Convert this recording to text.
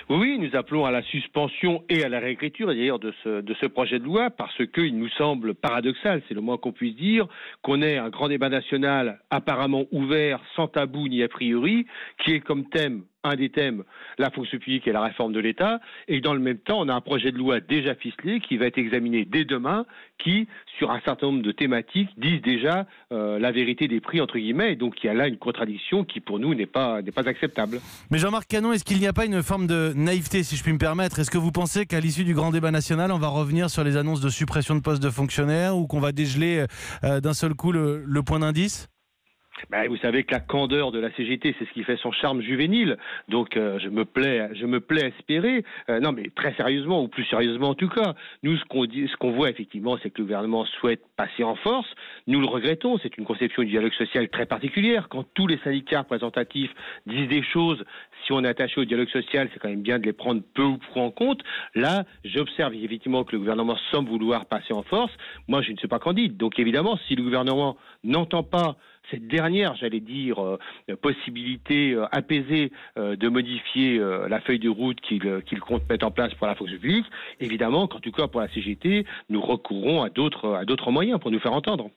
Oui, nous appelons à la suspension et à la réécriture d'ailleurs de ce projet de loi parce qu'il nous semble paradoxal, c'est le moins qu'on puisse dire, qu'on ait un grand débat national apparemment ouvert, sans tabou ni a priori, qui ait comme thème un des thèmes, la fonction publique et la réforme de l'État, et dans le même temps, on a un projet de loi déjà ficelé qui va être examiné dès demain, qui, sur un certain nombre de thématiques, disent déjà la vérité des prix, entre guillemets, et donc il y a là une contradiction qui, pour nous, n'est pas acceptable. Mais Jean-Marc Canon, est-ce qu'il n'y a pas une forme de naïveté, si je puis me permettre? Est-ce que vous pensez qu'à l'issue du grand débat national, on va revenir sur les annonces de suppression de postes de fonctionnaires ou qu'on va dégeler d'un seul coup le point d'indice? Vous savez que la candeur de la CGT, c'est ce qui fait son charme juvénile. Donc, je me plais à espérer. Non, mais très sérieusement, ou plus sérieusement en tout cas, nous, ce qu'on voit effectivement, c'est que le gouvernement souhaite passer en force. Nous le regrettons. C'est une conception du dialogue social très particulière. Quand tous les syndicats représentatifs disent des choses, si on est attaché au dialogue social, c'est quand même bien de les prendre peu ou prou en compte. Là, j'observe effectivement que le gouvernement semble vouloir passer en force. Moi, je ne suis pas candidat. Donc, évidemment, si le gouvernement n'entend pas cette dernière, j'allais dire, possibilité apaisée de modifier la feuille de route qu'il compte mettre en place pour la fonction publique, évidemment qu'en tout cas pour la CGT, nous recourrons à d'autres moyens pour nous faire entendre.